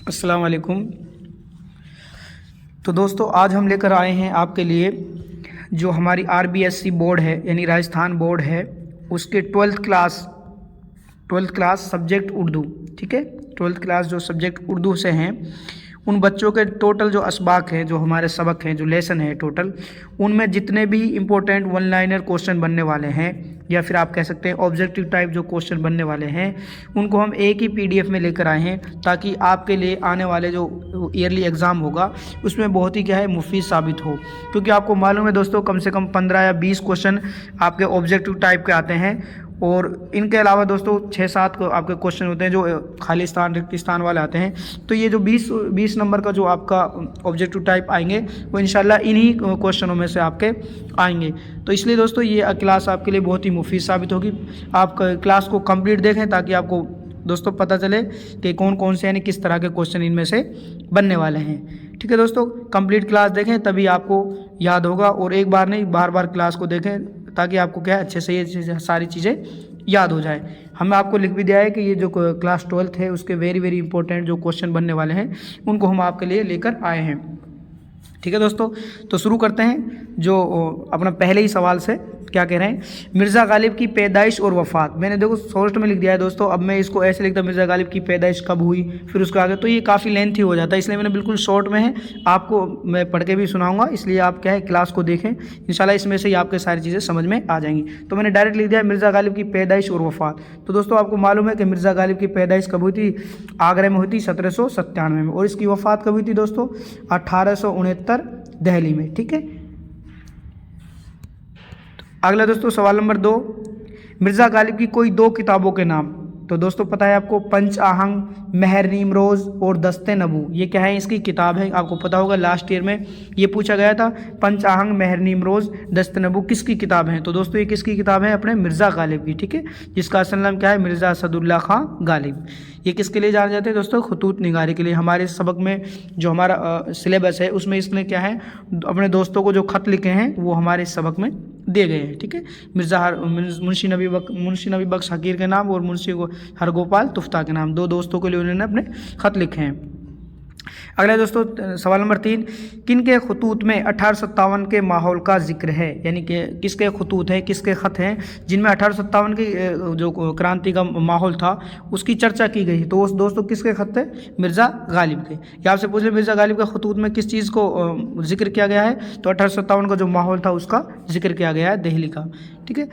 अस्सलाम वालेकुम। तो दोस्तों आज हम लेकर आए हैं आपके लिए जो हमारी RBSC बोर्ड है यानी राजस्थान बोर्ड है उसके ट्वेल्थ क्लास सब्जेक्ट उर्दू। ठीक है, ट्वेल्थ क्लास जो सब्जेक्ट उर्दू से हैं उन बच्चों के टोटल जो असबाक हैं, जो हमारे सबक हैं, जो लेसन है टोटल, उनमें जितने भी इम्पोर्टेंट वन लाइनर क्वेश्चन बनने वाले हैं या फिर आप कह सकते हैं ऑब्जेक्टिव टाइप जो क्वेश्चन बनने वाले हैं उनको हम एक ही PDF में लेकर आए हैं ताकि आपके लिए आने वाले जो ईयरली एग्ज़ाम होगा उसमें बहुत ही क्या है मुफीद साबित हो। क्योंकि आपको मालूम है दोस्तों कम से कम 15 या 20 क्वेश्चन आपके ऑब्जेक्टिव टाइप के आते हैं और इनके अलावा दोस्तों 6-7 आपके क्वेश्चन होते हैं जो खाली स्थान रिक्त स्थान वाले आते हैं। तो ये जो 20 नंबर का जो आपका ऑब्जेक्टिव टाइप आएंगे वो इंशाल्लाह इन्हीं क्वेश्चनों में से आपके आएंगे। तो इसलिए दोस्तों ये क्लास आपके लिए बहुत ही मुफीद साबित होगी। आप क्लास को कंप्लीट देखें ताकि आपको दोस्तों पता चले कि कौन कौन से यानी किस तरह के क्वेश्चन इनमें से बनने वाले हैं। ठीक है दोस्तों, कंप्लीट क्लास देखें तभी आपको याद होगा और एक बार नहीं बार बार क्लास को देखें ताकि आपको क्या है अच्छे से ये सारी चीज़ें याद हो जाए। हमने आपको लिख भी दिया है कि ये जो क्लास 12th है उसके वेरी इंपॉर्टेंट जो क्वेश्चन बनने वाले हैं उनको हम आपके लिए लेकर आए हैं। ठीक है दोस्तों, तो शुरू करते हैं जो अपना पहले ही सवाल से। क्या कह रहे हैं, मिर्ज़ा गालिब की पैदाइश और वफ़ात। मैंने देखो शॉर्ट में लिख दिया है दोस्तों, अब मैं इसको ऐसे लिखता मिर्ज़ा गालिब की पैदाइश कब हुई फिर उसके आगे, तो ये काफ़ी लेंथी हो जाता है, इसलिए मैंने बिल्कुल शॉर्ट में है। आपको मैं पढ़ के भी सुनाऊंगा, इसलिए आप क्या है क्लास को देखें, इंशाल्लाह इसमें से ही आपके सारी चीज़ें समझ में आ जाएंगी। तो मैंने डायरेक्ट लिख दिया मिर्ज़ा गालिब की पैदाइश और वफ़ात। तो दोस्तों आपको मालूम है कि मिर्ज़ा गालिब की पैदाइश कब हुई थी, आगरा में हुई थी 1797 में, और इसकी वफ़ात कब हुई थी दोस्तों, 1869 दिल्ली में। ठीक है, अगला दोस्तों सवाल नंबर 2, मिर्ज़ा गालिब की कोई 2 किताबों के नाम। तो दोस्तों पता है आपको पंच आहंग, महर नीमरोज़ और दस्ते नबू, ये क्या है इसकी किताब है। आपको पता होगा लास्ट ईयर में ये पूछा गया था, पंच आहंग, महर नीमरोज़, दस्ते नबू किसकी किताब है। तो दोस्तों ये किसकी किताब है, अपने मिर्ज़ा गालिब की। ठीक है, जिसका असल नाम क्या है, मिर्ज़ा असदुल्ला खां गालिब। ये किसके लिए जाने जाते हैं दोस्तों, खतूत निगारी के लिए। हमारे सबक में जो हमारा सिलेबस है उसमें इसने क्या है अपने दोस्तों को जो ख़त लिखे हैं वो हमारे इस सबक में दिए गए हैं। ठीक है, मुंशी नबी बख्श हकीर के नाम और मुंशी हरगोपाल तुफ्ता के नाम 2 दोस्तों के लिए उन्होंने अपने ख़त लिखे हैं। अगला दोस्तों सवाल नंबर 3, किन के खतूत में 1857 के माहौल का जिक्र है, यानी कि किसके खतूत हैं, किसके ख़त हैं जिनमें 1857 की जो क्रांति का माहौल था उसकी चर्चा की गई। तो उस दोस्तों किसके ख़त थे, मिर्ज़ा गालिब के। या आपसे पूछ ले मिर्ज़ा गालिब के खतूत में किस चीज़ को जिक्र किया गया है, तो 1857 का जो माहौल था उसका जिक्र किया गया है, दिल्ली का। ठीक है,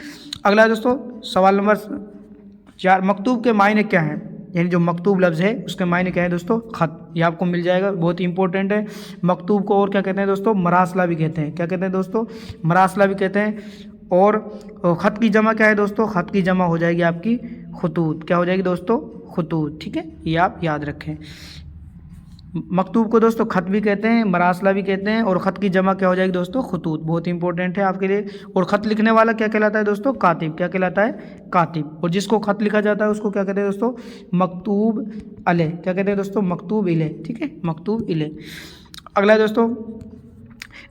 अगला दोस्तों सवाल नंबर 4, मकतूब के मायने क्या हैं, यानी जो मकतूब लफ्ज़ है उसके मायने क्या है दोस्तों, ख़त। ये आपको मिल जाएगा, बहुत ही इंपॉर्टेंट है। मकतूब को और क्या कहते हैं दोस्तों, मरासला भी कहते हैं। क्या कहते हैं दोस्तों, मरासला भी कहते हैं। और ख़त की जमा क्या है दोस्तों, ख़त की जमा हो जाएगी आपकी खतूत। क्या हो जाएगी दोस्तों, खतूत। ठीक है, ये आप याद रखें। मकतूब को दोस्तों ख़त भी कहते हैं, मरासला भी कहते हैं, और ख़त की जमा क्या हो जाएगी दोस्तों, खतूत। बहुत ही इंपॉर्टेंट है आपके लिए। और ख़त लिखने वाला क्या कहलाता है दोस्तों, कातिब। क्या कहलाता है, कातिब। और जिसको ख़त लिखा जाता है उसको क्या कहते हैं दोस्तों, मकतूब अलैह। क्या कहते हैं दोस्तों, मकतूब इलैह। ठीक है, मकतूब इलैह। अगला है दोस्तों,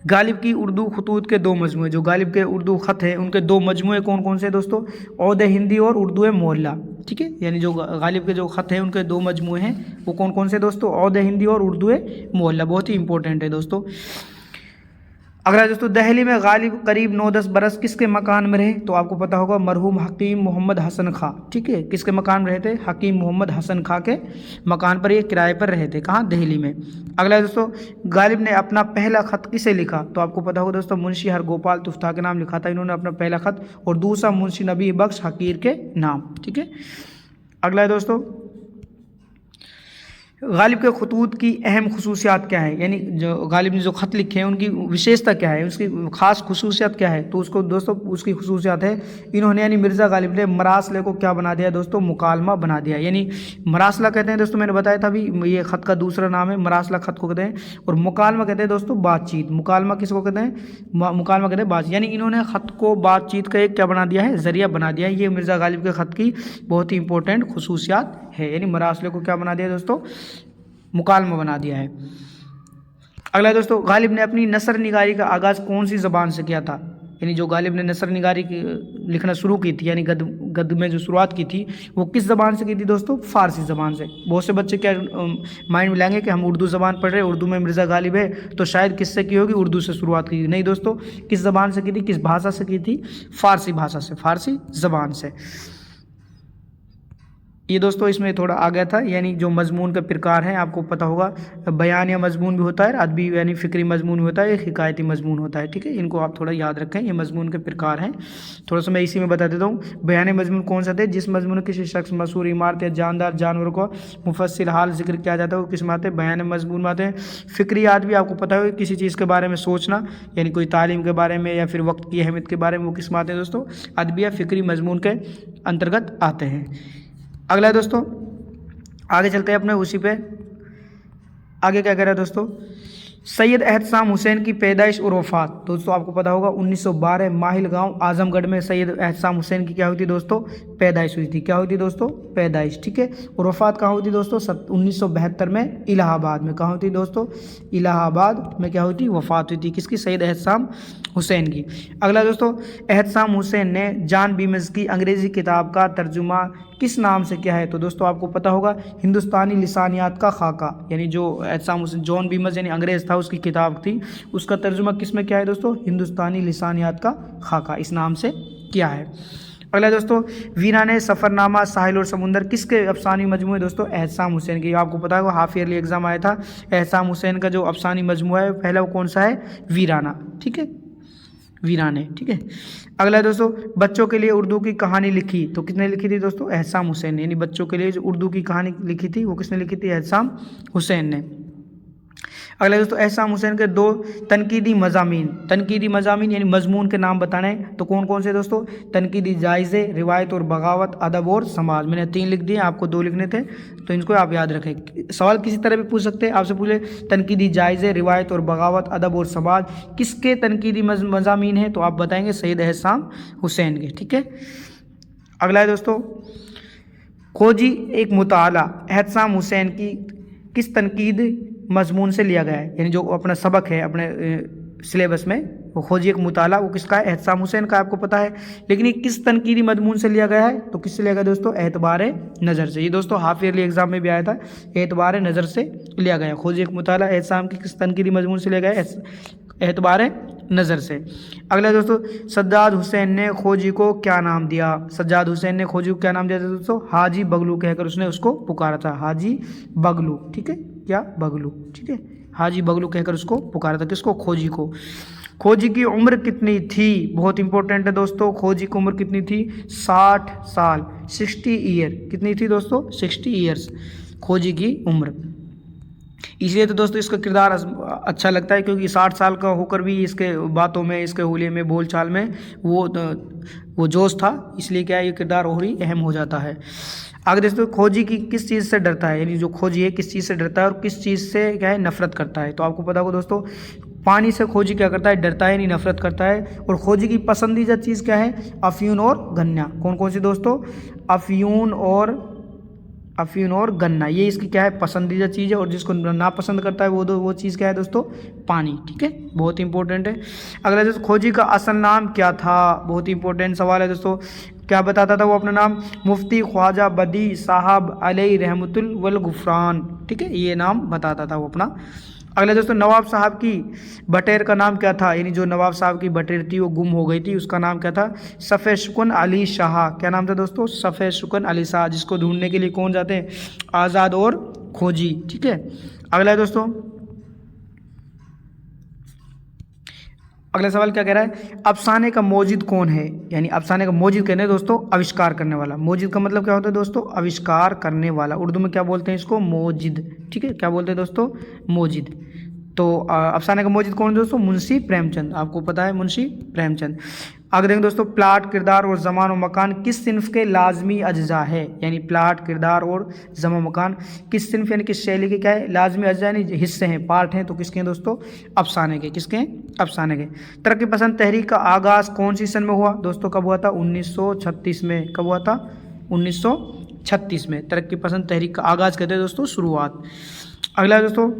गालिब की उर्दू खतूत के 2 मजमूए। जो गालिब के उर्दू ख़त हैं उनके 2 मजमूए कौन कौन से दोस्तों, औद हिंदी और उर्दू मोहल्ला। ठीक है, यानी जो गालिब के जो ख़त हैं उनके 2 मजमूए हैं वो कौन कौन से दोस्तों, औद हिंदी और उर्दू मोहल्ला। बहुत ही इंपॉर्टेंट है दोस्तों। अगला दोस्तों, दिल्ली में गालिब करीब 9-10 बरस किसके मकान में रहे। तो आपको पता होगा मरहूम हकीम मोहम्मद हसन खां। ठीक है, किसके मकान में रहे थे, हकीम मोहम्मद हसन खां के मकान पर ये किराए पर रहे थे। कहाँ, दिल्ली में। अगला दोस्तों, गालिब ने अपना पहला ख़त किसे लिखा। तो आपको पता होगा दोस्तों मुंशी हरगोपाल तुफ्ता के नाम लिखा था इन्होंने अपना पहला ख़त, और दूसरा मुंशी नबी बख्श हकीर के नाम। ठीक है, अगला है दोस्तों, गालिब के खतूत की अहम खसूसियात क्या है, यानी जो गालिब ने जो ख़त लिखे हैं उनकी विशेषता क्या है, उसकी ख़ास खसूसियात क्या है। तो उसको दोस्तों उसकी खसूसियात है, इन्होंने यानी मिर्ज़ा गालिब ने मरासले को क्या बना दिया दोस्तों, मुकालमा बना दिया। यानी मरासला कहते हैं दोस्तों, मैंने बताया था अभी, ये ख़त का दूसरा नाम है, मरासला ख़त को कहते हैं, और मुकालमा कहते हैं दोस्तों बातचीत। मुकालमा किसको कहते हैं, मुकालमा कहते हैं बातचीत। यानी इन्होंने ख़त को बातचीत का एक क्या बना दिया है, ज़रिया बना दिया है। ये मिर्ज़ा गालिब के ख़त की बहुत ही इंपॉर्टेंट खसूसियात है, यानी मरासले को क्या बना दिया दोस्तों, मुकालमा बना दिया है। अगला दोस्तों, गालिब ने अपनी नसर निगारी का आगाज़ कौन सी ज़बान से किया था। यानी जो गालिब ने नसर निगारी लिखना शुरू की थी, यानी गद्य में जो शुरुआत की थी, वो किस ज़बान से की थी दोस्तों? फ़ारसी ज़बान से। बहुत से बच्चे क्या माइंड में लाएंगे कि हम उर्दू ज़बान पढ़ रहे हैं, उर्दू में मिर्ज़ा गालिब है, तो शायद किससे की होगी? उर्दू से शुरुआत की। नहीं दोस्तों, किस ज़बान से की थी, किस भाषा से की थी? फ़ारसी भाषा से, फ़ारसी ज़बान से। ये दोस्तों इसमें थोड़ा आ गया था, यानी जो मजमून का प्रकार है आपको पता होगा, बयान या मजमून भी होता है, अदबी यानी फ़िक्री मजमून भी होता है, एक हिकायती मजमून होता है। ठीक है, इनको आप थोड़ा याद रखें, ये मजमून के प्रकार हैं। थोड़ा सा मैं इसी में बता देता हूँ। बयान मजमून कौन सा थे? जिस मजमून में किसी शख्स, मशहूर, इमारत या जानदार जानवर को मुफस्सिल हाल जिक्र किया जाता है वो किस में आते हैं? बयान मजमून में आते हैं। फ़िक्रियात भी आपको पता है, किसी चीज़ के बारे में सोचना, यानी कोई तालीम के बारे में या फिर वक्त की अहमियत के बारे में, वो किस में आते हैं दोस्तों? अदबी या फ़िक्री मजमून के अंतर्गत आते हैं। अगला है दोस्तों, आगे चलते हैं अपने उसी पे। आगे क्या कह रहा है दोस्तों? सैयद एहतसाम हुसैन की पैदाइश और वफ़ात। दोस्तों आपको पता होगा 1912 माहिल गांव आजमगढ़ में सैयद एहतसाम हुसैन की क्या हुई थी दोस्तों? पैदाइश हुई थी। क्या हुई थी दोस्तों? पैदाइश। ठीक है, और वफ़ात कहाँ हुई थी दोस्तों? 1972 में इलाहाबाद में। कहाँ हुई थी दोस्तों? इलाहाबाद में क्या हुई थी? वफ़ात हुई थी। किसकी? सैयद एहतसाम हुसैन की। अगला दोस्तों, एहतसाम हुसैन ने जॉन बीमस की अंग्रेज़ी किताब का तर्जुमा किस नाम से किया है? तो दोस्तों आपको पता होगा, हिंदुस्तानी लिसानियात का खाका, यानी जो एहतसाम हुसैन, जॉन बीमस यानी अंग्रेज़ था, उसकी किताब थी, उसका तर्जुमा किस में किया है दोस्तों? हिंदुस्तानी लिसानियात का खाका, इस नाम से किया है। अगला दोस्तों, वीराने सफ़रनामा, साहिल और समुंदर किसके अफसानी मजमू है दोस्तों? एहतसाम हुसैन की। आपको पता होगा हाफ ईयरली एग्जाम आया था, एहतसाम हुसैन का जो अफसानी मजमू है पहला वो कौन सा है? वीराना। ठीक है, वीराने। ठीक है, अगला दोस्तों, बच्चों के लिए उर्दू की कहानी लिखी, तो किसने लिखी थी दोस्तों? एहतसाम हुसैन ने। यानी बच्चों के लिए जो उर्दू की कहानी लिखी थी वो किसने लिखी थी? एहतसाम हुसैन ने। अगला दोस्तों, एहतसाम हुसैन के दो तनकीदी मज़ामीन यानी मजमून के नाम बताने हैं, तो कौन कौन से दोस्तों? तनकीदी जायज़े, रिवायत और बगावत, अदब और समाज। मैंने 3 लिख दिए, आपको 2 लिखने थे, तो इनको आप याद रखें। सवाल किसी तरह भी पूछ सकते हैं, आपसे पूछे तनकीदी जायज़े, रिवायत और बगावत, अदब और समाज किसके तनकीदी मज़ामीन हैं, तो आप बताएंगे सैयद एहतसाम हुसैन के। ठीक है, अगला है दोस्तों, खोजी एक मुताला एहतसाम हुसैन की किस तनकीद मजमून से लिया गया है? यानी जो अपना सबक है अपने सिलेबस में, वो खोजी एक मुताला, वो किसका है? एहतसाम हुसैन का, आपको पता है। लेकिन ये किस तनकीदी मजमून से लिया गया है? तो किससे लिया गया दोस्तों? एतबार नज़र से। ये दोस्तों हाफ ईयरली एग्जाम में भी आया था, एतबार नज़र से लिया गया। खोजी एक मुताला एहतसाम की किस तनकीदी मजमून से लिया गया है? एतबार नज़र से। अगला दोस्तों, सज्जाद हुसैन ने खोजी को क्या नाम दिया? सज्जाद हुसैन ने खोजी को क्या नाम दिया था दोस्तों? हाजी बगलू कहकर उसने उसको पुकारा था। हाजी बगलू। ठीक है, क्या? बगलू। ठीक है, हाजी बगलू कहकर उसको पुकारा था। किसको? खोजी को। खोजी की उम्र कितनी थी? बहुत इंपॉर्टेंट है दोस्तों, खोजी की उम्र कितनी थी? 60 साल, 60 ईयर। कितनी थी दोस्तों? 60 ईयर्स खोजी की उम्र। इसलिए तो दोस्तों इसका किरदार अच्छा लगता है, क्योंकि 60 साल का होकर भी इसके बातों में, इसके हुलिये में, बोल चाल में वो जोश था, इसलिए क्या है ये किरदार और ही अहम हो जाता है। आगे दोस्तों, खोजी की किस चीज़ से डरता है? यानी जो खोजी है किस चीज़ से डरता है और किस चीज़ से क्या है? नफरत करता है। तो आपको पता होगा दोस्तों, पानी से खोजी क्या करता है? डरता है, नहीं नफरत करता है। और खोजी की पसंदीदा चीज़ क्या है? अफ्यून और गन्ना। कौन कौन सी दोस्तों? अफ्यून और गन्ना, ये इसकी क्या है? पसंदीदा चीज़ है। और जिसको नापसंद करता है वो चीज़ क्या है दोस्तों? पानी। ठीक है, बहुत इंपॉर्टेंट है। अगला दोस्तों, खोजी का असल नाम क्या था? बहुत इंपॉर्टेंट सवाल है दोस्तों। क्या बताता था वो अपना नाम? मुफ्ती ख्वाजा बदी साहब अलैहि रहमतुल वल गुफरान। ठीक है, ये नाम बताता था वो अपना। अगला दोस्तों, नवाब साहब की बटेर का नाम क्या था? यानी जो नवाब साहब की बटेर थी वो गुम हो गई थी, उसका नाम क्या था? सफ़े शुकन अली शाह। क्या नाम था दोस्तों? सफ़े शुकन अली शाह, जिसको ढूंढने के लिए कौन जाते हैं? आज़ाद और खोजी। ठीक है, अगला है दोस्तों, अगला सवाल क्या कह रहा है? अफसाने का मौजिद कौन है? यानी अफसाने का मौजिद कहने दोस्तों आविष्कार करने वाला। मौजिद का मतलब क्या होता है दोस्तों? आविष्कार करने वाला। उर्दू में क्या बोलते हैं इसको? मौजिद। ठीक है, क्या बोलते हैं दोस्तों? मौजिद। तो अफसाने का मौजिद कौन है दोस्तों? मुंशी प्रेमचंद। आपको पता है मुंशी प्रेमचंद। आगे देखें दोस्तों, प्लाट, किरदार और ज़मान और मकान किस सिन्फ के लाजमी अज्जा है? यानी प्लाट, किरदार और ज़मान मकान किस सिन्फ यानी किस शैली के क्या है? लाजमी अज्जा यानी हिस्से हैं, पार्ट हैं। तो किसके हैं दोस्तों? अफसाने के। किसके हैं? अफसाने के। तरक्की पसंद तहरीक का आगाज़ कौन सी सन में हुआ दोस्तों? कब हुआ था? 1936 में। कब हुआ था? 1936 में तरक्की पसंद तहरीक का आगाज़ कहते हैं दोस्तों शुरुआत। अगला दोस्तों,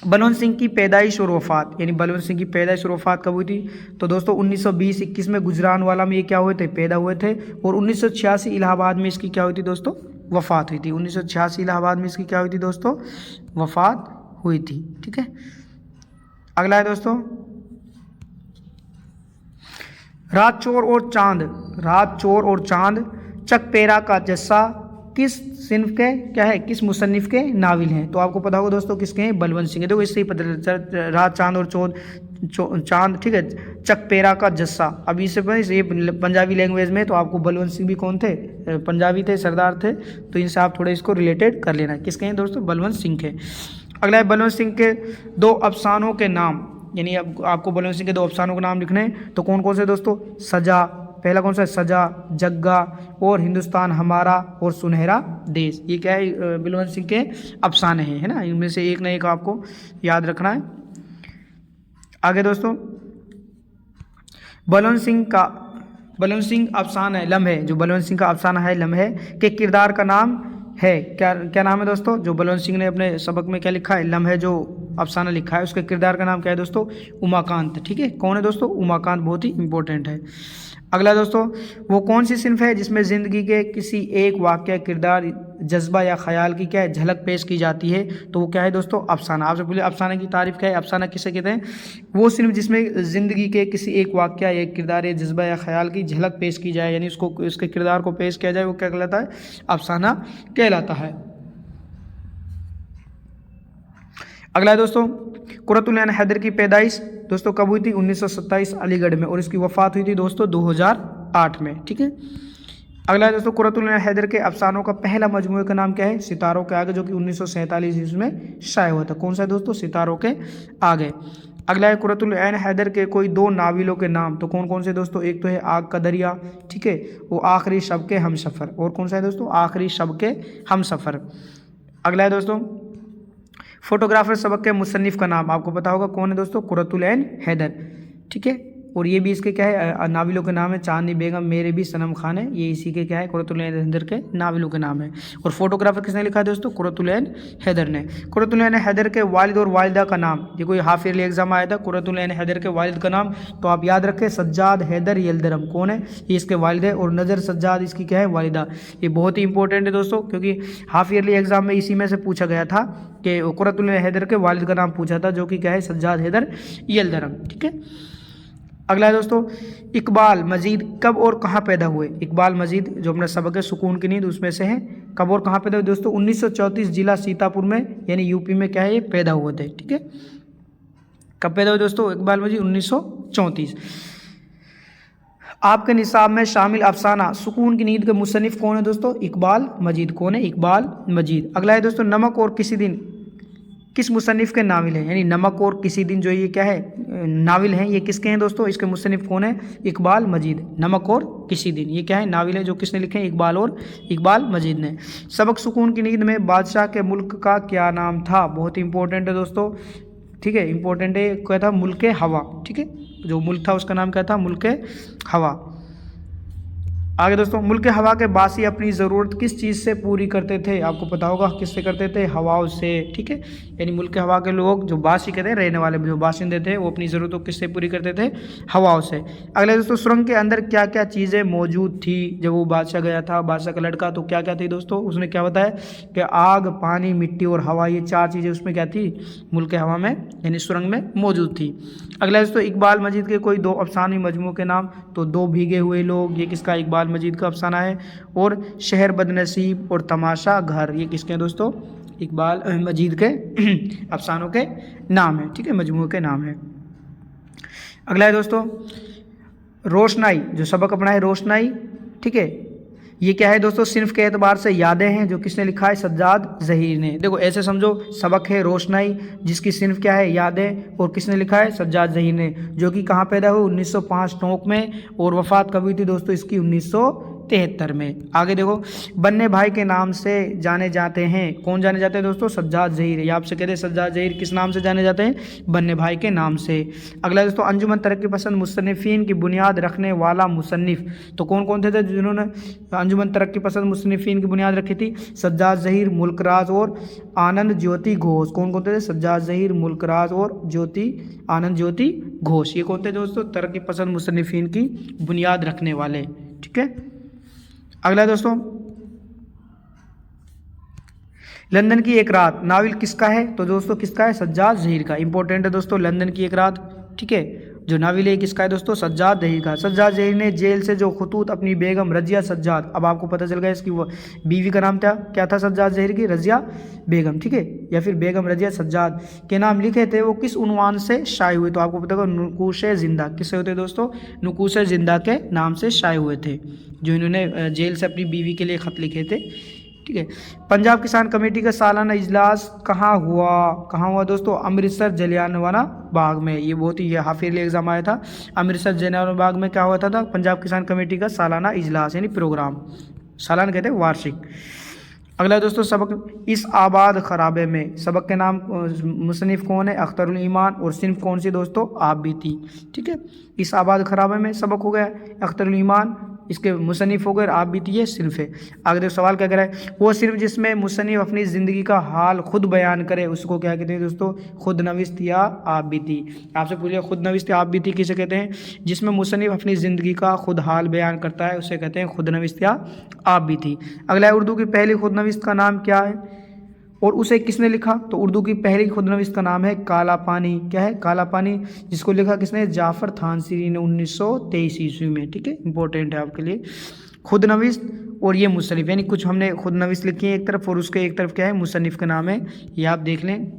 बलवंत सिंह की पैदाइश और वफात, यानी बलवंत सिंह की पैदाइश और वफात कब हुई थी? तो दोस्तों 1920-21 में गुजरानवाला में ये क्या हुए थे? पैदा हुए थे। और 1986 इलाहाबाद में इसकी क्या हुई थी दोस्तों? वफात हुई थी। 1986 इलाहाबाद में इसकी क्या हुई थी दोस्तों? वफात हुई थी। ठीक है, अगला है दोस्तों रात चोर और चांद। रात चोर और चांद चकपेरा का जस्सा किस सिन्फ के क्या है, किस मुसन्निफ के नाविल हैं? तो आपको पता होगा दोस्तों किसके हैं? बलवंत सिंह है। देखो इससे ही पता चलता रात चांद और चांद, ठीक है, चकपेरा का जस्सा। अब इससे ये पंजाबी लैंग्वेज में, तो आपको बलवंत सिंह भी कौन थे? पंजाबी थे, सरदार थे, तो इनसे आप थोड़े इसको रिलेटेड कर लेना। किसके हैं दोस्तों? बलवंत सिंह के। अगला है बलवंत सिंह के 2 अफसानों के नाम, यानी अब आपको बलवंत सिंह के 2 अफसानों के नाम लिखने हैं। तो कौन कौन से दोस्तों? सजा, पहला कौन सा है? सजा, जग्गा और हिंदुस्तान हमारा और सुनहरा देश। ये क्या है? बलवंत सिंह के अफसाने हैं, है ना। इनमें से एक न एक आपको याद रखना है। आगे दोस्तों बलवंत सिंह अफसाना है लम्हे, जो बलवंत सिंह का अफसाना है लम्हे के किरदार का नाम है क्या नाम है दोस्तों? जो बलवंत सिंह ने अपने सबक में क्या लिखा है? लम्हे जो अफसाना लिखा है, उसके किरदार का नाम क्या है दोस्तों? उमाकांत। ठीक है, कौन है दोस्तों? उमाकांत, बहुत ही इंपॉर्टेंट है। अगला दोस्तों वो कौन सी सिन्फ है जिसमें ज़िंदगी के किसी एक वाक़या, किरदार, जज्बा या ख्याल की क्या है? झलक पेश की जाती है। तो वो क्या है दोस्तों? अफसाना। आपसे बोलिए अफसाना की तारीफ क्या है? अफसाना किसे कहते हैं? वो सिन्फ जिसमें ज़िंदगी के किसी एक वाक़या या किरदार या जज्बा या ख्याल की झलक पेश की जाए, यानी उसको उसके किरदार को पेश किया जाए, वो क्या कहलाता है? अफसाना कहलाता है। अगला है दोस्तों कुरतुल ऐन हैदर की पैदाइश दोस्तों कब हुई थी? 1927 अलीगढ़ में, और इसकी वफ़ात हुई थी दोस्तों 2008 में। ठीक है, अगला है दोस्तों कुरतुल ऐन हैदर के अफसानों का पहला मजमूए का नाम क्या है? सितारों के आगे, जो कि 1947 ईस्वी में शाये हुआ था। कौन सा है दोस्तों? सितारों के आगे। अगला है कुरतुल ऐन हैदर के कोई 2 नाविलों के नाम। तो कौन कौन से दोस्तों? एक तो है आग का दरिया, ठीक है, वो आखिरी शब के हम सफ़र। और कौन सा है दोस्तों? आखिरी शब के हम सफ़र। अगला है दोस्तों फोटोग्राफर सबक के मुसन्निफ़ का नाम। आपको पता होगा कौन है दोस्तों? कुरतुल ऐन हैदर। ठीक है, और ये भी इसके क्या है? नाविलों के नाम है। चांदनी बेगम, मेरे भी सनम खान है, ये इसी के क्या है? कुरतुल ऐन हैदर के नाविलों के नाम है। और फोटोग्राफर किसने लिखा है दोस्तों? कुरतुल ऐन हैदर ने। कुरतुल ऐन हैदर के वालिद और वालिदा का नाम, ये कोई हाफ ईयरली एग्जाम आया था। कुरतुल ऐन हैदर के वालिद का नाम, तो आप याद रखें सज्जाद हैदर यल्दरम। कौन है? ये इसके वालिद है। और नज़र सज्जाद इसकी क्या है? वालिदा। ये बहुत ही इंपॉर्टेंट है दोस्तों, क्योंकि हाफ ईयरली एग्जाम में इसी में से पूछा गया था कि कुरतुल ऐन हैदर के वालिद का नाम पूछा था, जो कि क्या है? सज्जाद हैदर यल्दरम। ठीक है, अगला है दोस्तों इकबाल मजीद कब और कहाँ पैदा हुए? इकबाल मजीद जो अपना सबक है सुकून की नींद, उसमें से है। कब और कहाँ पैदा हुए दोस्तों? 1934 जिला सीतापुर में, यानी यूपी में क्या है? ये पैदा हुए थे। ठीक है, कब पैदा हुए दोस्तों इकबाल मजीद? 1934। आपके निसाब में शामिल अफसाना सुकून की नींद के मुसन्निफ कौन है दोस्तों? इकबाल मजीद। कौन है? इकबाल मजीद। अगला है दोस्तों नमक और किसी दिन किस मुसन्निफ़ के नाविल है? यानी नमक और किसी दिन जो ये क्या है? नाविल हैं, ये किसके हैं दोस्तों? इसके मुसन्निफ़ कौन है? इकबाल मजीद। नमक और किसी दिन ये क्या है? नाविल है, जो किसने लिखे हैं? इकबाल मजीद ने। सबक सुकून की नींद में बादशाह के मुल्क का क्या नाम था? बहुत इंपॉर्टेंट है दोस्तों, ठीक है, इंपॉर्टेंट है। क्या था? मुल्क हवा। ठीक है, जो मुल्क था उसका नाम क्या था? मुल्क हवा। आगे दोस्तों मुल्क हवा के बासी अपनी ज़रूरत किस चीज़ से पूरी करते थे? आपको पता होगा किससे करते थे? हवाओं से। ठीक है, यानी मुल्क हवा के लोग जो बासी कहते हैं, रहने वाले जो बाशिंदे थे, वो अपनी ज़रूरतों किससे पूरी करते थे? हवाओं से। अगले दोस्तों सुरंग के अंदर क्या क्या चीज़ें मौजूद थी जब वो बादशाह गया था, बादशाह का लड़का? तो क्या क्या थी दोस्तों? उसने क्या बताया कि आग, पानी, मिट्टी और हवा, ये 4 चीज़ें उसमें क्या थी? मुल्क हवा में, यानी सुरंग में मौजूद थी। अगला दोस्तों इकबाल मजीद के कोई 2 अफसानी मजमू के नाम। तो 2 भीगे हुए लोग, ये किसका? इकबाल मजीद का अफसाना है। और शहर बदनसीब और तमाशा घर, ये किसके हैं दोस्तों? इकबाल मजीद के अफसानों के नाम है। ठीक है, मजमू के नाम है। अगला है दोस्तों रोशनाई, जो सबक अपना है रोशनाई। ठीक है, ये क्या है दोस्तों? सिर्फ के एतबार से यादें हैं, जो किसने लिखा है? सज्जाद ज़हीर ने। देखो ऐसे समझो, सबक है रोशनाई, जिसकी सिर्फ क्या है? यादें, और किसने लिखा है? सज्जाद ज़हीर ने, जो कि कहाँ पैदा हुए? 1905 टोंक में, और वफ़ात कब हुई थी दोस्तों इसकी? 1973 में। आगे देखो, बन्ने भाई के नाम से जाने जाते हैं, कौन जाने जाते हैं दोस्तों? सज्जाद ज़हीर। ये आपसे कहते हैं सज्जाद ज़हीर किस नाम से जाने जाते हैं? बन्ने भाई के नाम से। अगला दोस्तों, अंजुमन तरक्की पसंद मुसन्निफीन की बुनियाद रखने वाला मुसन्निफ, तो कौन कौन थे जिन्होंने अंजुमन तरक्की पसंद मुसन्निफीन की बुनियाद रखी थी? सज्जाद ज़हीर, मुल्कराज और आनंद ज्योति घोष। कौन कौन थे? सज्जाद ज़हीर, मुल्कराज और आनंद ज्योति घोष। ये कौन थे दोस्तों? तरक्की पसंद मुसन्निफीन की बुनियाद रखने वाले। ठीक है। अगला दोस्तों, लंदन की एक रात नावल किसका है? तो दोस्तों किसका है? सज्जाद ज़हीर का। इंपॉर्टेंट है दोस्तों, लंदन की एक रात। ठीक है, जो नावल है किसका है दोस्तों? सज्जाद ज़हीर का। सज्जाद ज़हीर ने जेल से जो खतूत अपनी बेगम रज़िया सज्जाद, अब आपको पता चल गया इसकी वो बीवी का नाम क्या था सज्जाद ज़हीर की? रज़िया बेगम। ठीक है, या फिर बेगम रज़िया सज्जाद के नाम लिखे थे, वो किस उन्वान से शाये हुए? तो आपको पता होगा नुकूश जिंदा। किससे होते दोस्तों? नुकूश जिंदा के नाम से शाये हुए थे, जो इन्होंने जेल से अपनी बीवी के लिए ख़त लिखे थे। ठीक है। पंजाब किसान कमेटी का सालाना इजलास कहाँ हुआ दोस्तों? अमृतसर जलियांवाला बाग में। ये बहुत ही हाफिज एग्जाम आया था। अमृतसर जलियांवाला बाग में क्या हुआ था पंजाब किसान कमेटी का सालाना इजलास यानी प्रोग्राम। सालाना कहते हैं वार्षिक। अगला दोस्तों, सबक इस आबाद खराबे में, सबक के नाम मुसन्निफ कौन है? अख्तरुल ईमान। और सिर्फ कौन सी दोस्तों? आप भी थी। ठीक है, इस आबाद खराबे में सबक हो गया अख्तरुल ईमान, इसके मुसन्निफ हो गए आप भी थी, ये सिर्फ है। आगे देखो सवाल क्या कह रहा है? वो सिर्फ जिसमें मुसन्निफ अपनी ज़िंदगी का हाल खुद बयान करे उसको क्या कहते हैं दोस्तों? खुद नविस्त या आप भी थी। आपसे पूछिए खुद नविस्त या आप भी थी किसे कहते हैं? जिसमें मुसन्निफ अपनी ज़िंदगी का खुद हाल बयान करता है उसे कहते हैं खुद नविस्त या आप भी थी। अगला है, उर्दू की पहली खुद नविस्त का नाम क्या है और उसे किसने लिखा? तो उर्दू की पहली खुद नविस्त का नाम है काला पानी। क्या है? काला पानी, जिसको लिखा किसने? जाफ़र थानसी ने 1923 ईस्वी में। ठीक है, इंपॉर्टेंट है आपके लिए खुद नविस्त और ये मुसन्निफ, यानी कुछ हमने खुद नविस्त लिखी है एक तरफ और उसके एक तरफ क्या है? मुसन्निफ का नाम है, ये आप देख लें।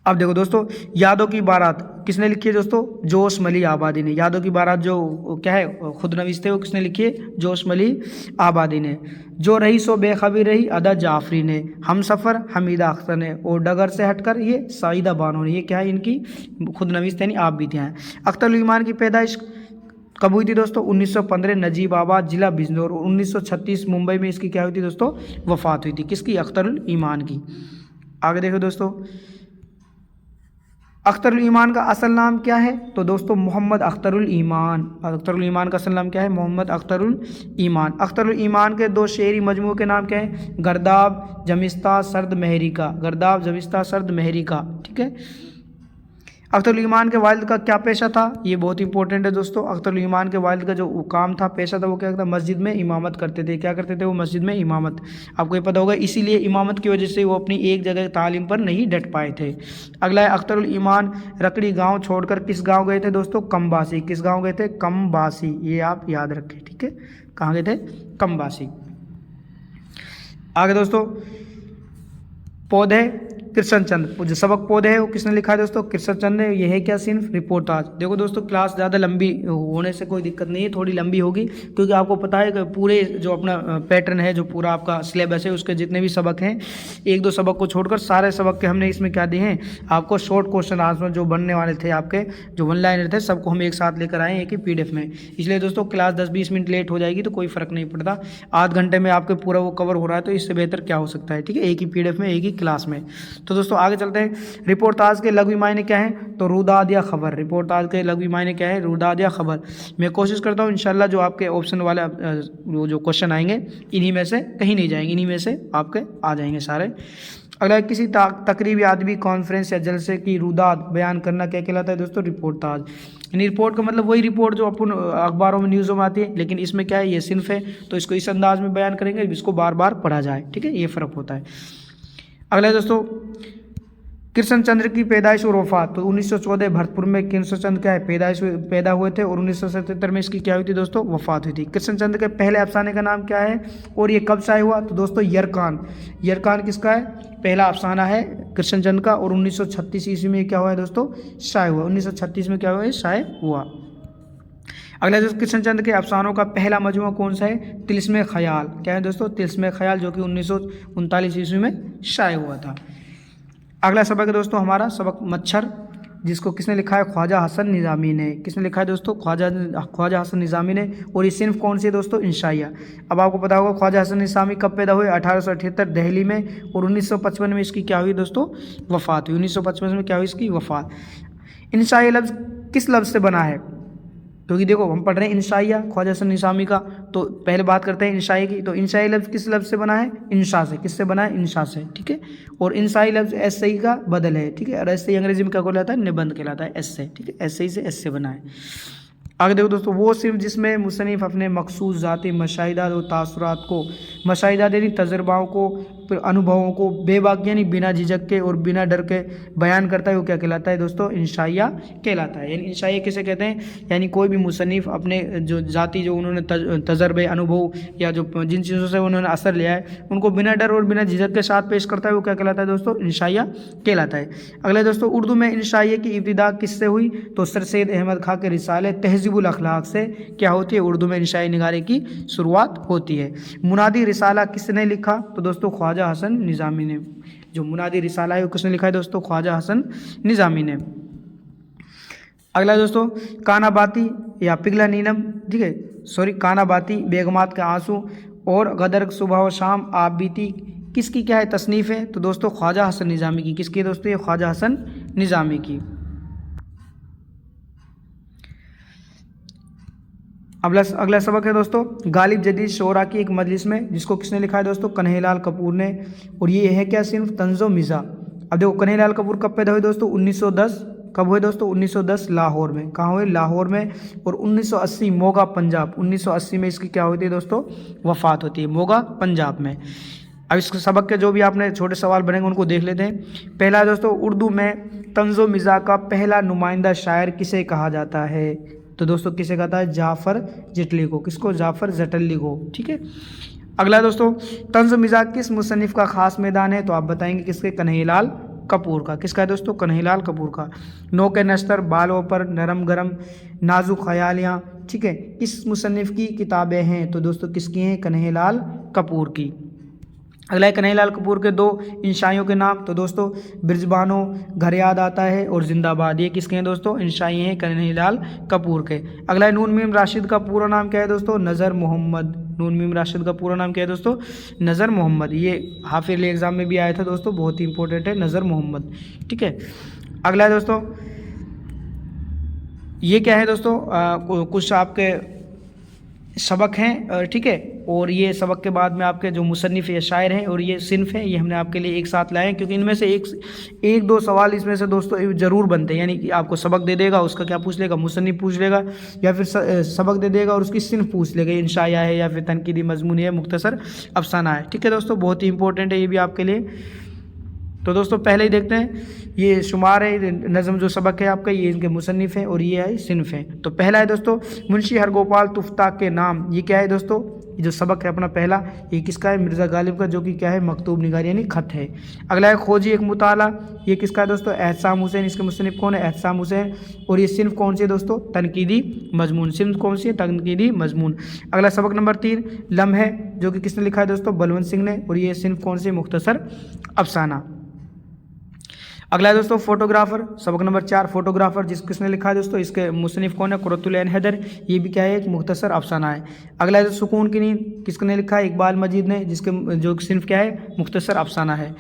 अब देखो दोस्तों, यादों की बारात किसने लिखी है दोस्तों? जोश मली आबादी ने। यादों की बारात जो क्या है खुद नविस्त है वो किसने लिखी है? जोश मली आबादी ने। जो रही सो बेखबरी रही अदा जाफरी ने। हम सफ़र हमीदा अख्तर ने। और डगर से हटकर ये सईदा बानो ने। ये क्या है? इनकी खुद नविस्त यानी आप भी थे। अख्तरुल ईमान की पैदाइश कब हुई थी दोस्तों? 1915 नजीबाबाद जिला बिजनौर। 1936 मुंबई में इसकी क्या हुई थी दोस्तों? वफ़ात हुई थी। किसकी? अख्तरुल ईमान की। आगे देखो दोस्तों, अख्तरुल ईमान का असल नाम क्या है? तो दोस्तों मोहम्मद अख्तरुल ईमान। अख्तरुल ईमान का असल नाम क्या है? मोहम्मद अख्तरुल ईमान। अख्तरुल ईमान के दो शेरी मजमू के नाम क्या है? गर्दाब जमिस्ता सर्द महरी का। गर्दाब जमिस्ता सर्द महरी का। ठीक है। अख्तरुल ईमान के वालिद का क्या पेशा था? ये बहुत इंपॉर्टेंट है दोस्तों। अख्तरुल ईमान के वालिद का जो काम था, पेशा था, वो क्या था? मस्जिद में इमामत करते थे। क्या करते थे वो? मस्जिद में इमामत। आपको ये पता होगा, इसीलिए इमामत की वजह से वो अपनी एक जगह तालीम पर नहीं डट पाए थे। अगला है, अख्तरुल ईमान रकड़ी गाँव छोड़कर किस गाँव गए थे दोस्तों? कमबासी। किस गाँव गए थे? कमबासी। ये आप याद रखें। ठीक है, कहाँ गए थे? कमबासी। आगे दोस्तों, पौधे कृष्ण चंद्र, जो सबक पौधे है वो किसने लिखा है दोस्तों? कृष्ण चंद्र ने। ये है क्या? सिर्फ रिपोर्टाज। देखो दोस्तों, क्लास ज़्यादा लंबी होने से कोई दिक्कत नहीं है, थोड़ी लंबी होगी क्योंकि आपको पता है कि पूरे जो अपना पैटर्न है, जो पूरा आपका सिलेबस है, उसके जितने भी सबक हैं, एक दो सबक को छोड़कर सारे सबक के हमने इसमें क्या दिए हैं आपको? शॉर्ट क्वेश्चन आंसर जो बनने वाले थे आपके, जो वन लाइनर थे, सबको हम एक साथ लेकर आए एक ही PDF में। इसलिए दोस्तों क्लास 10-20 मिनट लेट हो जाएगी तो कोई फ़र्क नहीं पड़ता। आध घंटे में आपके पूरा वो कवर हो रहा है, तो इससे बेहतर क्या हो सकता है? ठीक है, एक ही PDF में एक ही क्लास में। तो दोस्तों आगे चलते हैं। रिपोर्टाज के लघु मायने क्या हैं? तो रुदाद या खबर। रिपोर्टाज के लघु मायने क्या है? रुदाद या खबर। मैं कोशिश करता हूँ इंशाल्लाह जो आपके ऑप्शन वाले वो जो क्वेश्चन आएंगे इन्हीं में से कहीं नहीं जाएंगे, इन्हीं में से आपके आ जाएंगे सारे। अगला, किसी तकरीबी आदमी कॉन्फ्रेंस या जलसे की रुदाद बयान करना क्या कहलाता है दोस्तों? रिपोर्टाज। यानी रिपोर्ट का मतलब वही रिपोर्ट जो अपन अखबारों में न्यूज़ों में आती है, लेकिन इसमें क्या है? ये सिर्फ है, तो इसको इस अंदाज में बयान करेंगे जिसको बार बार पढ़ा जाए। ठीक है, ये फ़र्क होता है। अगला दोस्तों, कृष्ण चंद्र की पैदाइश और वफात। तो 1914 भरतपुर में कृष्ण चंद्र क्या है? पैदा हुए थे और 1977 में इसकी क्या हुई थी दोस्तों? वफात हुई थी। कृष्ण चंद्र के पहले अफसाने का नाम क्या है और ये कब शाये हुआ? तो दोस्तों यरकान। यरकान किसका है? पहला अफसाना है कृष्ण चंद्र का, और 1936 ईस्वी में क्या हुआ है दोस्तों? शाये हुआ। 1936 में क्या हुआ है? शाये हुआ। अगला दोस्तों, कृष्ण चंद्र के अफसानों का पहला मजमूआ कौन सा है? तिल्स्मे ख्याल। क्या है दोस्तों? तिल्स्मे ख्याल, जो कि 1939 ईस्वी में शाये हुआ था। अगला सबक है दोस्तों हमारा सबक मच्छर। जिसको किसने लिखा है, ख्वाजा हसन निज़ामी ने। किसने लिखा है दोस्तों, ख्वाजा हसन निज़ामी ने। और ये सिर्फ कौन सी है दोस्तों, इंशाइया। अब आपको पता होगा ख्वाजा हसन निज़ामी कब पैदा हुए, 1878 दिल्ली में, और 1955 में इसकी क्या हुई दोस्तों, वफ़ात हुई। 1955 में क्या हुई इसकी वफ़ात। इंशाइया लफ्ज़ किस लफ्ज़ से बना है, क्योंकि देखो हम पढ़ रहे हैं इंशाइया ख्वाजा हसन निज़ामी का, तो पहले बात करते हैं इंशाई की। तो इंशाई लफ्ज़ किस लफ्ज़ से बना है, इंशा से। किससे बना है, इंशा से, ठीक है। और इंशाई लफ्ज़ एस सही का बदल है, ठीक है। और एस सही अंग्रेजी में क्या कहलाता है, निबंध कहलाता है, एस से, ठीक है। एस सही से एस से बना है। आगे देखो दोस्तों, वो सिर्फ जिसमें मुसन्निफ़ अपने मखसूस ज़ाती मशाहिदात और तासुरात को, मशाहिदात यानी तजर्बाओं को, फिर अनुभवों को बेबाक यानी बिना झिझक के और बिना डर के बयान करता है, वो क्या कहलाता है दोस्तों, इंशाइया कहलाता है। यानी इंशाइया किसे कहते हैं, यानी कोई भी मुसन्निफ़ अपने जो ज़ाती जो उन्होंने तजर्बे, अनुभव या जो जिन चीज़ों से उन्होंने असर लिया है, उनको बिना डर और बिना झिझक के साथ पेश करता है, वो क्या कहलाता है दोस्तों, इंशाइया कहलाता है। अगला दोस्तों, उर्दू में इंशाइया की इब्तिदा किससे हुई, तो सर सैयद अहमद खां के रिसाले तहज़ीबुल अखलाक से क्या होती है, उर्दू में इंशाई निगारी की शुरुआत होती है। मुनादी रिसाला किसने लिखा, तो दोस्तों ख्वाजा हसन निज़ामी ने। जो मुनादी रिसाला है वो किसने लिखा है दोस्तों, ख्वाजा हसन निज़ामी ने। अगला दोस्तों, कानाबाती या पिघला नीलम, ठीक है, सॉरी, कानाबाती, बेगमात के आंसू और गदर सुबह व शाम आप बीती किसकी क्या है तसनीफ़ है, तो दोस्तों ख्वाजा हसन निज़ामी की। किसकी दोस्तों, ये ख्वाजा हसन निज़ामी की। अगला सबक है दोस्तों, गालिब जदीद शोरा की एक मजलिस में, जिसको किसने लिखा है दोस्तों, कन्हैयालाल कपूर ने। और ये है क्या, सिर्फ तंज़ो मिज़ा। अब देखो कन्हैयालाल कपूर कब पैदा हुए दोस्तों, 1910। कब हुए दोस्तों, 1910 लाहौर में। कहाँ हुए, लाहौर में। और 1980 मोगा पंजाब, 1980 में इसकी क्या होती है दोस्तों, वफ़ात होती है, मोगा पंजाब में। अब इस सबक के जो भी आपने छोटे सवाल बनेंगे उनको देख लेते हैं। पहला दोस्तों, उर्दू में तंज़ो मिज़ा का पहला नुमाइंदा शायर किसे कहा जाता है, तो दोस्तों किसे कहता है, जाफ़र जटली को। किसको, जाफ़र जटली को, ठीक है। अगला दोस्तों, तंज़ मिज़ा किस मुसन्निफ़ का ख़ास मैदान है, तो आप बताएंगे किसके, कन्हैयालाल कपूर का। किसका है दोस्तों, कन्हैयालाल कपूर का। नोके नश्तर, बालों पर नरम गरम, नाजुक ख्यालियाँ, ठीक है, किस मुसन्निफ़ की किताबें हैं, तो दोस्तों किसकी हैं, कन्हैयालाल कपूर की। अगला है कन्हैयालाल कपूर के दो इंशाइयों के नाम, तो दोस्तों बिरजबानो, घर याद आता है और जिंदाबाद, ये किसके हैं दोस्तों, इंशाई हैं कन्हैयालाल कपूर के। अगला है नून मीम राशिद का पूरा नाम क्या है दोस्तों, नज़र मोहम्मद। नून मीम राशिद का पूरा नाम क्या है दोस्तों, नज़र मोहम्मद। ये हाफ ईयरली एग्जाम में भी आया था दोस्तों, बहुत ही इंपॉर्टेंट है, नज़र मोहम्मद, ठीक है। अगला है दोस्तों, ये क्या है दोस्तों, कुछ आपके सबक हैं, ठीक है। और ये सबक के बाद में आपके जो मुसन्निफ़ या शायर हैं और ये सिन्फ़ हैं, ये हमने आपके लिए एक साथ लाए हैं, क्योंकि इनमें से एक दो सवाल इसमें से दोस्तों ज़रूर बनते हैं। यानी कि आपको सबक दे देगा, उसका क्या पूछ लेगा, मुसन्निफ़ पूछ लेगा, या फिर सबक दे देगा और उसकी सिन्फ़ पूछ लेगा, इंशाया है या फिर तनकीदी मजमूनी है, मुख्तसर अफसाना है, ठीक है दोस्तों। बहुत ही इंपॉर्टेंट है ये भी आपके लिए। तो दोस्तों पहले ही देखते हैं, ये शुमार है नज़म जो सबक है आपका, ये इनके मुसन्निफ़ हैं और ये है सिन्फ़ हैं। तो पहला है दोस्तों, मुंशी हरगोपाल तुफ्ता के नाम, ये क्या है दोस्तों, ये जो सबक है अपना पहला, ये किसका है, मिर्ज़ा गालिब का, जो कि क्या है, मकतूब निगार यानी ख़त है। अगला है खोजी एक मुताला, ये किसका है दोस्तों, एहसाम हुसैन, इसके मुसन्निफ़ कौन है, एहसाम हुसैन। और ये सिन्फ़ कौन सी है दोस्तों, तनकीदी मजमून। सिन्फ़ कौन सी है, तनकीदी मजमून। अगला सबक नंबर 3 लम्हे, जो कि किसने लिखा है दोस्तों, बलवंत सिंह ने। और ये सिन्फ़ कौन सी, मुख्तसर अफसाना। अगला है दोस्तों फोटोग्राफर, सबक नंबर 4 फोटोग्राफर, किसने लिखा है दोस्तों, इसके मुसन्निफ़ कौन है, कुरतुल ऐन हैदर, ये भी क्या है, एक मुख्तसर अफसाना है। अगला है सुकून की नींद, किसने लिखा है, इकबाल मजीद ने, जिसके जो सिन्फ़ क्या है, मुख्तसर अफसाना है।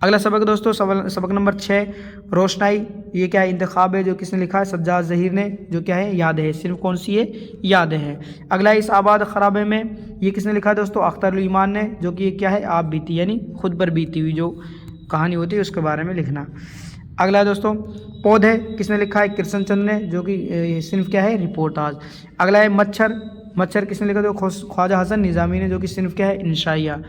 अगला सबक दोस्तों, सबक नंबर 6 रोशनाई, ये क्या है, इंतखाब है, जो किसने लिखा है, सज्जाद ज़हीर ने, जो क्या है, याद है। सिर्फ कौन सी है, याद है। अगला है इस आबाद खराबे में, ये किसने लिखा है दोस्तों, अख्तर ईमान ने, जो कि ये क्या है, आप बीती यानी खुद पर बीती हुई जो कहानी होती है उसके बारे में लिखना। अगला है दोस्तों पौधे, किसने लिखा है, कृष्ण चंद्र ने, जो कि सिर्फ क्या है, रिपोर्टाज। अगला है मच्छर, किसने लिखा, तो ख्वाजा हसन निज़ामी ने, जो कि सिर्फ क्या है, इंशाइया।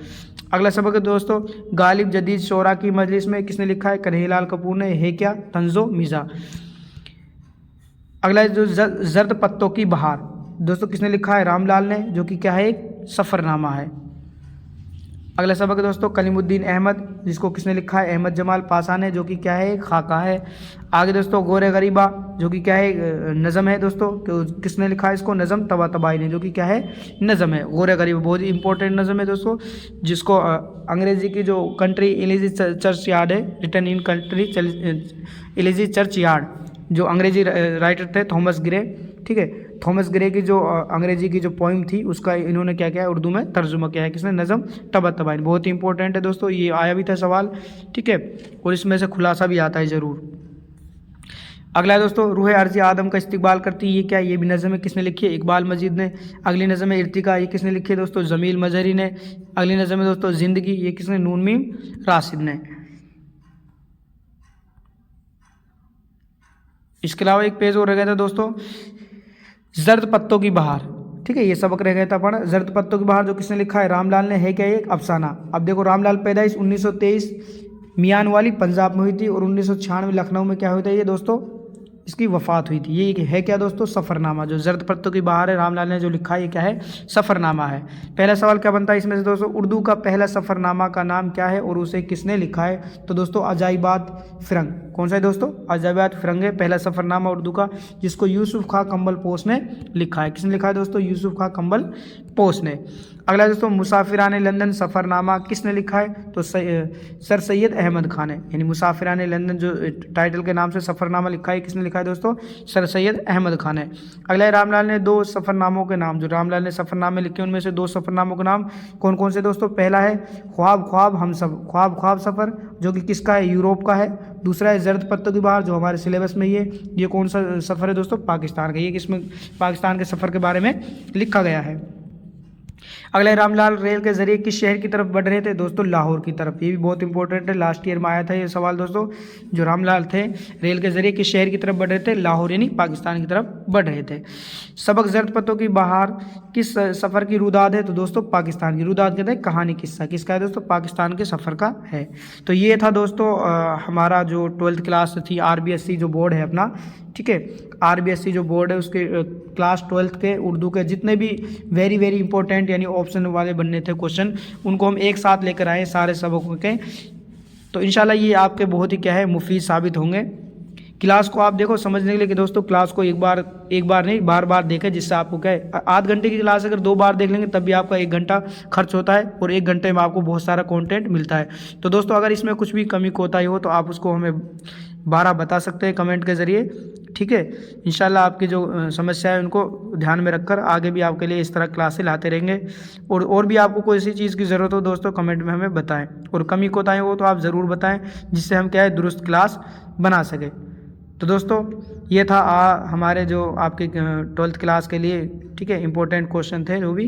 अगला सबक है दोस्तों गालिब जदीद शोरा की मजलिस में, किसने लिखा है, कन्हैयालाल कपूर ने, है क्या, तंज़ो मिज़ा। अगला है जो जर्द पत्तों की बहार, दोस्तों किसने लिखा है, रामलाल ने, जो कि क्या है, एक सफ़रनामा है। अगला सबक है दोस्तों कलीमुद्दीन अहमद, जिसको किसने लिखा है, अहमद जमाल पासा ने, जो कि क्या है, एक खाका है। आगे दोस्तों गोरे गरीबा, जो कि क्या है, नज़म है दोस्तों, किसने लिखा है इसको, नज़म तबातबाई ने, जो कि क्या है, नज़म है। गोरे गरीबा बहुत ही इंपॉर्टेंट नज़म है दोस्तों, जिसको अंग्रेज़ी की जो कंट्री एलिजी चर्च यार्ड है, return in country elegy church yard, जो अंग्रेजी राइटर थे थॉमस ग्रे, ठीक है, थॉमस ग्रे की जो अंग्रेजी की जो पोइम थी उसका इन्होंने क्या किया है, उर्दू में तर्जुमा किया है, किसने, नज़म तबत्तबाइन। बहुत ही इंपॉर्टेंट है दोस्तों, ये आया भी था सवाल, ठीक है, और इसमें से खुलासा भी आता है ज़रूर। अगला है दोस्तों, रूह अर्ज़ आदम का इस्तिकबाल करती है, ये क्या है, ये भी नज़म है, किसने लिखी है, इकबाल मजीद ने। अगली नज़म है इर्तिका, ये किसने लिखी है दोस्तों, जमील मजहरी ने। अगली नज़म है दोस्तों ज़िंदगी, ये किसने, नून मीम राशिद ने। इसके अलावा एक पेज और रह गया था दोस्तों, जर्द पत्तों की बहार, ठीक है, ये सबक रह गया था पढ़ा। जर्द पत्तों की बहार जो किसने लिखा है, रामलाल ने। है क्या ये, एक अफसाना। अब देखो, रामलाल पैदाइश 1923 मियानवाली पंजाब में हुई थी, और 1996 लखनऊ में क्या हुआ था ये दोस्तों, इसकी वफ़ात हुई थी। ये है क्या दोस्तों, सफ़रनामा। जो जर्द पत्तों की बहार है, रामलाल ने जो लिखा है, ये क्या है, सफ़रनामा है। पहला सवाल क्या बनता है इसमें से दोस्तों, उर्दू का पहला सफ़रनामा का नाम क्या है और उसे किसने लिखा है। तो दोस्तों अजाइबात फ़िरंग, कौन सा है दोस्तों, अजाइबात फ़िरंग है पहला सफ़रनामा उर्दू का, जिसको यूसुफ खां कंबल पोश ने लिखा है। किसने लिखा है दोस्तों, यूसुफ खां कंबल पोश ने। अगला दोस्तों, मुसाफिराने लंदन सफ़रनामा किसने लिखा है, तो सर सैयद अहमद खान है। यानी मुसाफिराने लंदन जो टाइटल के नाम से सफ़रनामा लिखा है, किसने लिखा है दोस्तों, सर सैयद अहमद खान है। अगला है, रामलाल ने 2 सफ़रनामों के नाम, जो रामलाल ने सफ़रनामे लिखे उनमें से 2 सफ़रनामों के नाम कौन कौन से दोस्तों। पहला है ख्वाब ख्वाब हम सब, ख्वाब ख्वाब सफ़र, जो कि किसका है, यूरोप का है। दूसरा है जर्द पत्तों की बहार, जो हमारे सिलेबस में ये कौन सा सफ़र है दोस्तों, पाकिस्तान का। ये किसमें, पाकिस्तान के सफ़र के बारे में लिखा गया है। अगले, रामलाल रेल के जरिए किस शहर की तरफ बढ़ रहे थे दोस्तों, लाहौर की तरफ। ये भी बहुत इंपॉर्टेंट है, लास्ट ईयर में आया था ये सवाल दोस्तों। जो रामलाल थे रेल के जरिए किस शहर की तरफ बढ़ रहे थे, लाहौर यानी पाकिस्तान की तरफ बढ़ रहे थे। सबक जर्द पत्तों की बहार किस सफ़र की रुदाद है, तो दोस्तों पाकिस्तान की। रुदाद कहते हैं कहानी, किस्सा, किसका है दोस्तों, पाकिस्तान के सफ़र का है। तो ये था दोस्तों हमारा जो 12th क्लास थी, RBSC जो बोर्ड है अपना, ठीक है, RBSC जो बोर्ड है उसके क्लास 12th के उर्दू के जितने भी वेरी वेरी इंपॉर्टेंट यानी ऑप्शन वाले बनने थे क्वेश्चन, उनको हम एक साथ लेकर आए सारे सबकों के। तो इंशाल्लाह ये आपके बहुत ही क्या है, मुफीद साबित होंगे। क्लास को आप देखो समझने के लिए कि दोस्तों क्लास को एक बार नहीं बार बार देखें, जिससे आपको क्या है, आध घंटे की क्लास अगर 2 बार देख लेंगे तब भी आपका 1 घंटा खर्च होता है, और 1 घंटे में आपको बहुत सारा कंटेंट मिलता है। तो दोस्तों अगर इसमें कुछ भी कमी कोताही हो तो आप उसको हमें 12 बता सकते हैं कमेंट के ज़रिए, ठीक है। इंशाल्लाह आपकी जो समस्या है उनको ध्यान में रखकर आगे भी आपके लिए इस तरह क्लासें लाते रहेंगे। और भी आपको कोई सी चीज़ की ज़रूरत हो दोस्तों कमेंट में हमें बताएं, और कमी कोताही हो तो आप ज़रूर बताएं, जिससे हम क्या है दुरुस्त क्लास बना सकें। तो दोस्तों ये था हमारे जो आपके 12th क्लास के लिए, ठीक है, इंपॉर्टेंट क्वेश्चन थे जो भी।